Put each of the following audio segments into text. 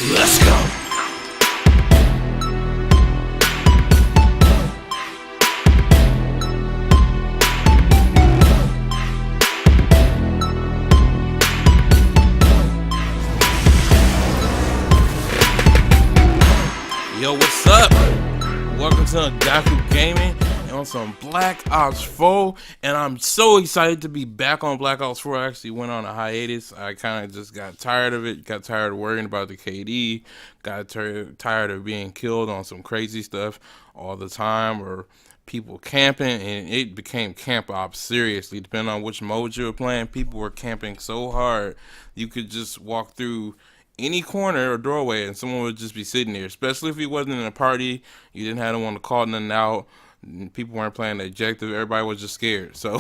Let's go. Yo, what's up? Welcome to Gaku Gaming and on some Black Ops 4. And I'm so excited to be back on Black Ops 4. I actually went on a hiatus. I kind of just got tired of it. Got tired of worrying about the KD. Got tired of being killed on some crazy stuff all the time, or people camping, and it became camp ops. Seriously, depending on which mode you were playing, people were camping so hard you could just walk through any corner or doorway and someone would just be sitting there, especially if he wasn't in a party. You didn't have anyone to call nothing out. People weren't playing the objective. Everybody was just scared. So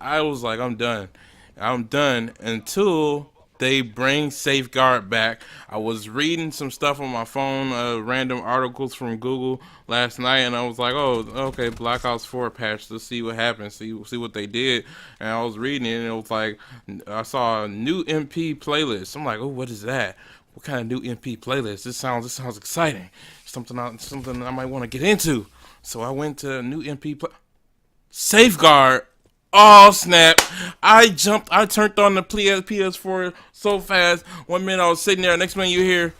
I was like, I'm done until they bring Safeguard back. I was reading some stuff on my phone, random articles from Google last night, and I was like, oh, okay, Black Ops 4 patch. Let's see what happens, see what they did. And I was reading it, and it was like, I saw a new MP playlist. I'm like, oh, what is that? What kind of new MP playlist? This sounds exciting. Something I might want to get into. So I went to a new MP Safeguard. Oh snap! I turned on the PS4 so fast. 1 minute I was sitting there, next minute you hear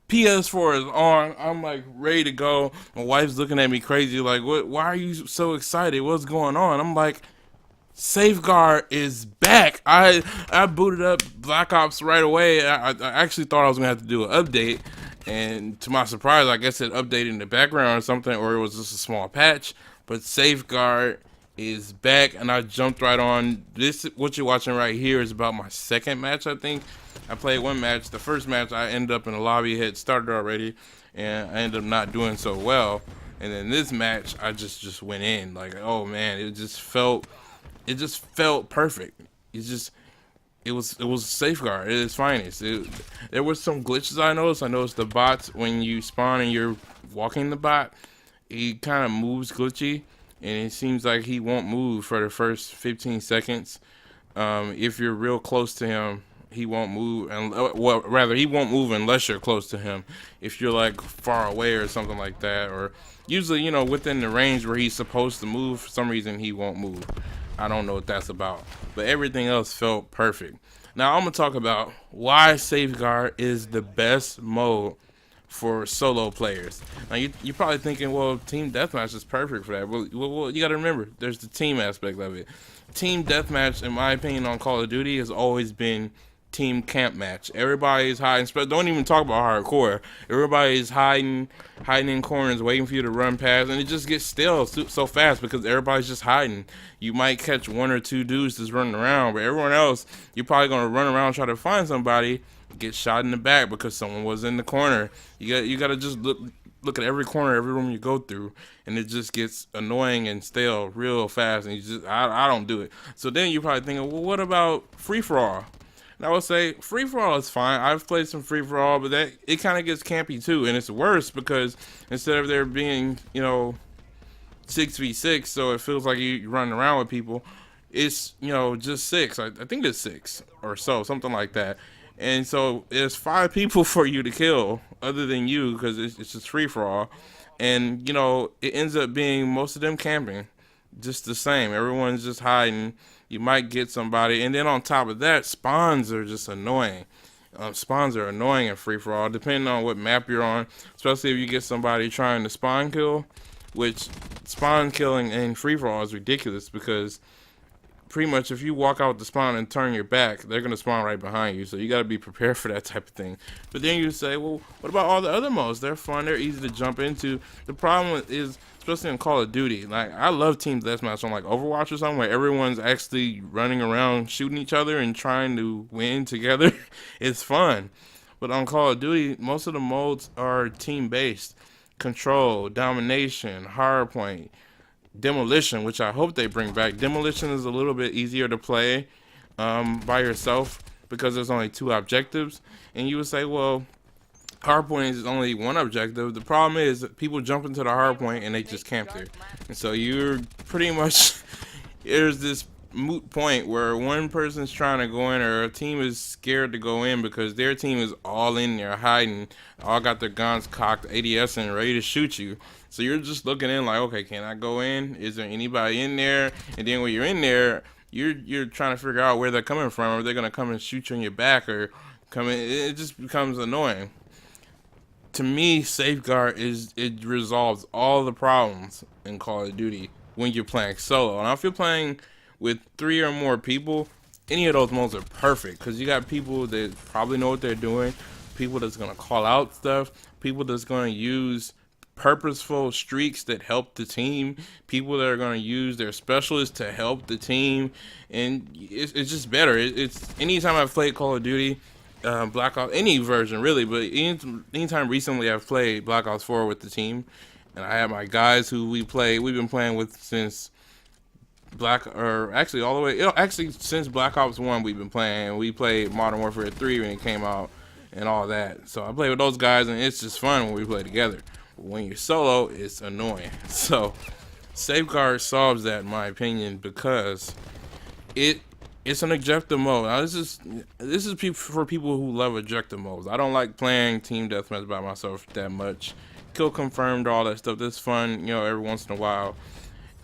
PS4 is on. I'm like ready to go. My wife's looking at me crazy, like, what? Why are you so excited? What's going on? I'm like, Safeguard is back. I booted up Black Ops right away. I actually thought I was gonna have to do an update, and to my surprise, I guess it updated in the background or something, or it was just a small patch. But Safeguard is back, and I jumped right on this. What you're watching right here is about my second match. I think I played one match. The first match I ended up in the lobby, had started already, and I ended up not doing so well. And then this match I just went in, like, oh man, it just felt perfect. It was Safeguard at its finest. There was some glitches I noticed. I noticed the bots, when you spawn and you're walking the bot, he kind of moves glitchy, and it seems like he won't move for the first 15 seconds. If you're real close to him, he won't move, and well, rather, he won't move unless you're close to him. If you're like far away or something like that, or usually, you know, within the range where he's supposed to move, for some reason he won't move. I don't know what that's about, but everything else felt perfect. Now I'm gonna talk about why Safeguard is the best mode for solo players. Now you're probably thinking, well, team deathmatch is perfect for that. Well, you gotta remember, there's the team aspect of it. Team deathmatch, in my opinion, on Call of Duty has always been team camp match. Everybody's hiding. Don't even talk about hardcore. Everybody's hiding in corners, waiting for you to run past, and it just gets stale so fast because everybody's just hiding. You might catch one or two dudes just running around, but everyone else, you're probably gonna run around and try to find somebody, get shot in the back because someone was in the corner. You gotta just look at every corner, every room you go through, and it just gets annoying and stale real fast. And I don't do it. So then you're probably thinking, well, what about free for all? And I would say free for all is fine. I've played some free for all, but it kind of gets campy too, and it's worse because instead of there being, you know, 6v6, so it feels like you're running around with people, it's, you know, just 6. I think it's 6 or so, something like that. And so there's 5 people for you to kill other than you, because it's just free for all. And, you know, it ends up being most of them camping just the same. Everyone's just hiding. You might get somebody, and then on top of that, spawns are just annoying. Spawns are annoying in free for all, depending on what map you're on. Especially if you get somebody trying to spawn kill, which spawn killing in free for all is ridiculous because pretty much if you walk out the spawn and turn your back, they're gonna spawn right behind you. So you gotta be prepared for that type of thing. But then you say, well, what about all the other modes? They're fun. They're easy to jump into. The problem is, especially in Call of Duty, like, I love team deathmatch on like Overwatch or something where everyone's actually running around shooting each other and trying to win together. It's fun. But on Call of Duty, most of the modes are team based. Control, domination, hardpoint, demolition, which I hope they bring back. Demolition is a little bit easier to play by yourself because there's only 2 objectives. And you would say, well, hardpoint is only 1 objective. The problem is that people jump into the hardpoint and they just camp there. And so you're pretty much, there's this moot point where one person's trying to go in or a team is scared to go in because their team is all in there hiding, all got their guns cocked, ADS and ready to shoot you. So you're just looking in like, okay, can I go in? Is there anybody in there? And then when you're in there, you're trying to figure out where they're coming from. Are they gonna come and shoot you in your back or come in? It just becomes annoying. To me, Safeguard it resolves all the problems in Call of Duty when you're playing solo. And if you're playing with 3 or more people, any of those modes are perfect because you got people that probably know what they're doing, people that's gonna call out stuff, people that's gonna use purposeful streaks that help the team, people that are going to use their specialists to help the team, and it's just better. It's anytime I've played Call of Duty, Black Ops, any version really, but anytime recently I've played Black Ops 4 with the team, and I have my guys who we've been playing with since actually all the way, actually since Black Ops 1 we've been playing. We played Modern Warfare 3 when it came out and all that. So I play with those guys and it's just fun when we play together. But when you're solo, it's annoying. So Safeguard solves that in my opinion because it's an objective mode. Now this is for people who love objective modes. I don't like playing team deathmatch by myself that much. Kill confirmed, all that stuff. That's fun, every once in a while.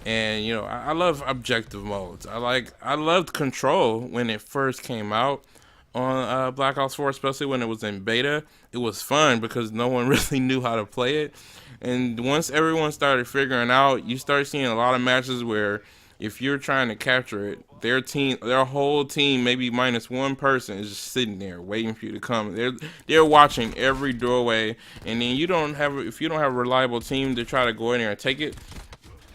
And I love objective modes. I loved Control when it first came out on Black Ops 4, especially when it was in beta. It was fun because no one really knew how to play it. And once everyone started figuring out, you start seeing a lot of matches where if you're trying to capture it, their whole team, maybe minus one person, is just sitting there waiting for you to come. They're watching every doorway, and then if you don't have a reliable team to try to go in there and take it,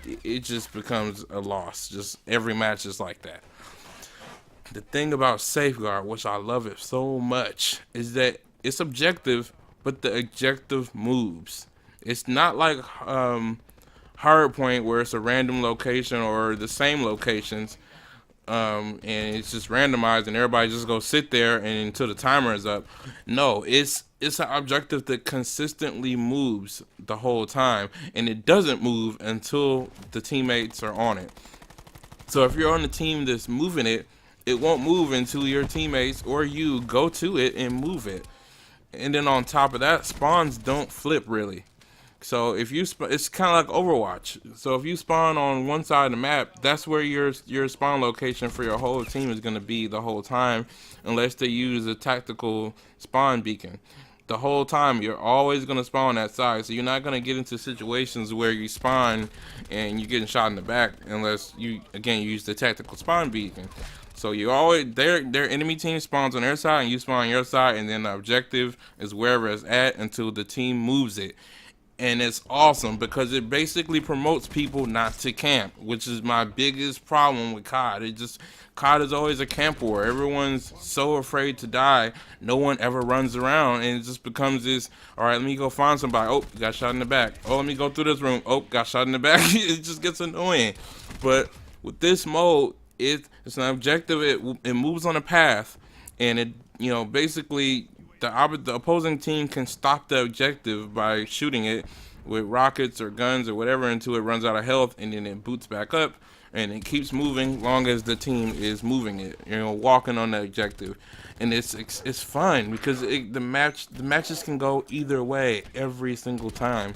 it just becomes a loss. Just every match is like that. The thing about Safeguard, which I love it so much, is that it's objective, but the objective moves. It's not like Hardpoint where it's a random location or the same locations, and it's just randomized and everybody just go sit there and until the timer is up. No, it's an objective that consistently moves the whole time, and it doesn't move until the teammates are on it. So if you're on the team that's moving it, it won't move until your teammates or you go to it and move it. And then on top of that, spawns don't flip really. So if you it's kind of like Overwatch. So if you spawn on one side of the map, that's where your spawn location for your whole team is going to be the whole time, unless they use a tactical spawn beacon. The whole time you're always going to spawn on that side, so you're not going to get into situations where you spawn and you're getting shot in the back unless you use the tactical spawn beacon. So you always their enemy team spawns on their side and you spawn on your side, and then the objective is wherever it's at until the team moves it. And it's awesome because it basically promotes people not to camp, which is my biggest problem with COD. COD is always a camp war. Everyone's so afraid to die, no one ever runs around, and it just becomes this, all right, let me go find somebody. Oh, got shot in the back. Oh, let me go through this room. Oh, got shot in the back. It just gets annoying. But with this mode, it's an objective. It moves on a path, and it basically the opposing team can stop the objective by shooting it with rockets or guns or whatever until it runs out of health, and then it boots back up, and it keeps moving long as the team is moving it, walking on the objective. And it's fun because the matches can go either way every single time.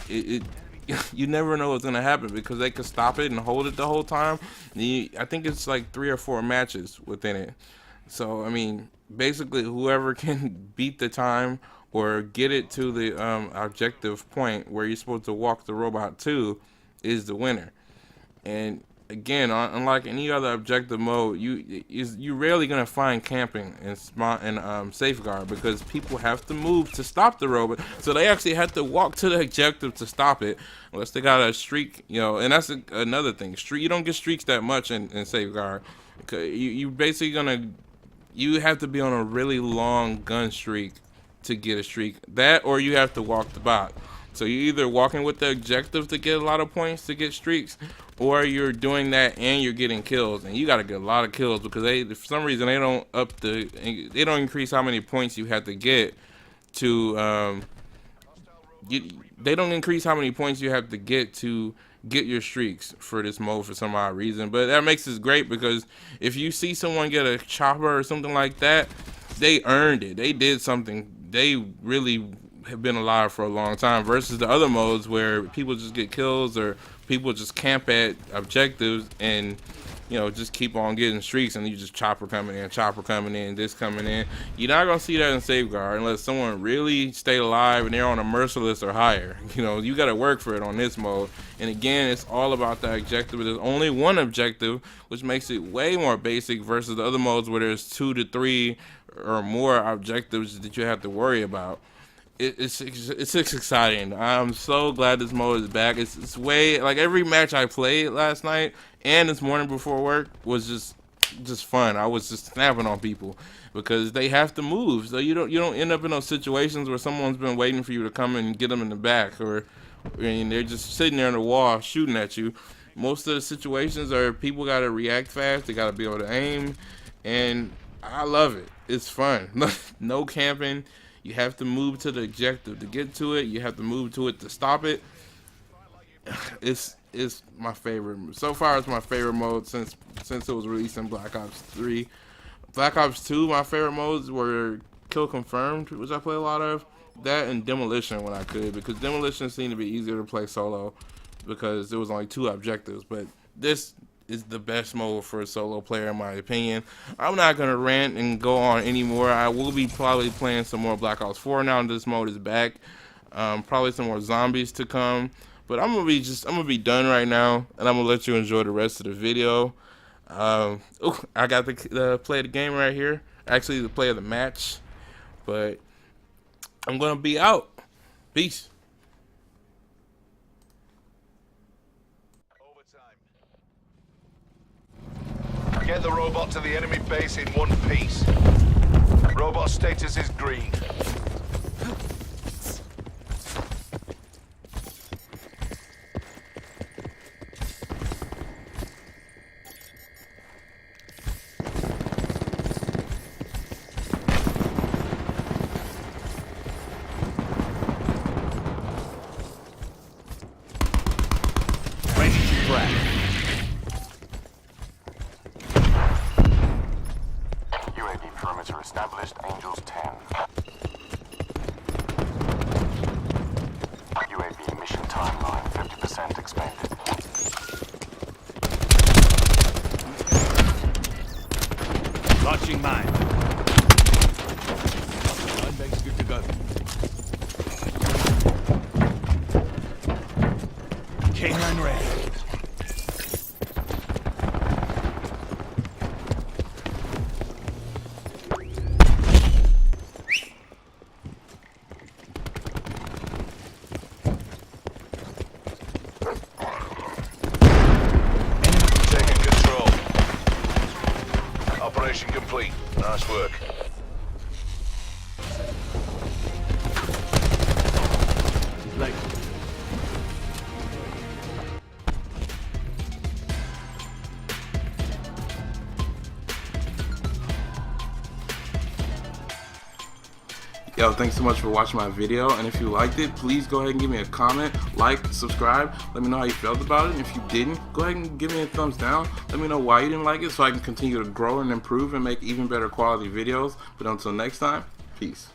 You never know what's gonna happen because they can stop it and hold it the whole time. I think it's like 3 or 4 matches within it. So I mean, basically, whoever can beat the time or get it to the objective point where you're supposed to walk the robot to is the winner. And again, unlike any other objective mode, you're rarely gonna find camping in Safeguard because people have to move to stop the robot. So they actually have to walk to the objective to stop it, unless they got a streak. And that's another thing. You don't get streaks that much in Safeguard. You basically you have to be on a really long gun streak to get a streak. That, or you have to walk the bot. So you're either walking with the objective to get a lot of points to get streaks, or you're doing that and you're getting kills, and you got to get a lot of kills because for some reason they don't increase how many points you have to get to they don't increase how many points you have to get your streaks for this mode for some odd reason. But that makes this great because if you see someone get a chopper or something like that, they earned it. They did something. They really have been alive for a long time versus the other modes where people just get kills or people just camp at objectives and just keep on getting streaks and you just chopper coming in, this coming in. You're not gonna see that in Safeguard unless someone really stayed alive and they're on a merciless or higher. You gotta work for it on this mode. And again, it's all about that objective. There's only one objective, which makes it way more basic versus the other modes where there's 2 to 3 or more objectives that you have to worry about. It's exciting. I'm so glad this mode is back. It's way like every match I played last night and this morning before work was just fun. I was just snapping on people because they have to move, so you don't end up in those situations where someone's been waiting for you to come and get them in the back, or they're just sitting there on the wall shooting at you. Most of the situations are people got to react fast. They got to be able to aim, and I love it. It's fun. No camping. You have to move to the objective to get to it. You have to move to it to stop it. It's my favorite. So far, it's my favorite mode since it was released in Black Ops 3. Black Ops 2, my favorite modes were Kill Confirmed, which I play a lot of. That and Demolition when I could, because Demolition seemed to be easier to play solo because there was only 2 objectives. But this is the best mode for a solo player in my opinion. I'm not gonna rant and go on anymore. I will be probably playing some more Black Ops 4 now that this mode is back. Probably some more zombies to come. But I'm gonna be done right now, and I'm gonna let you enjoy the rest of the video. I got the play of the game right here. Actually, the play of the match. But I'm gonna be out. Peace. Get the robot to the enemy base in one piece. Robot status is green. Ready to frag. Perimeter established, Angels 10. UAV mission timeline 50% expanded. Launching mine. Gunbank's good to go. K9 ready. Operation complete. Nice work. Like. Yo, thanks so much for watching my video, and if you liked it, please go ahead and give me a comment, like, subscribe, let me know how you felt about it, and if you didn't, go ahead and give me a thumbs down, let me know why you didn't like it so I can continue to grow and improve and make even better quality videos. But until next time, peace.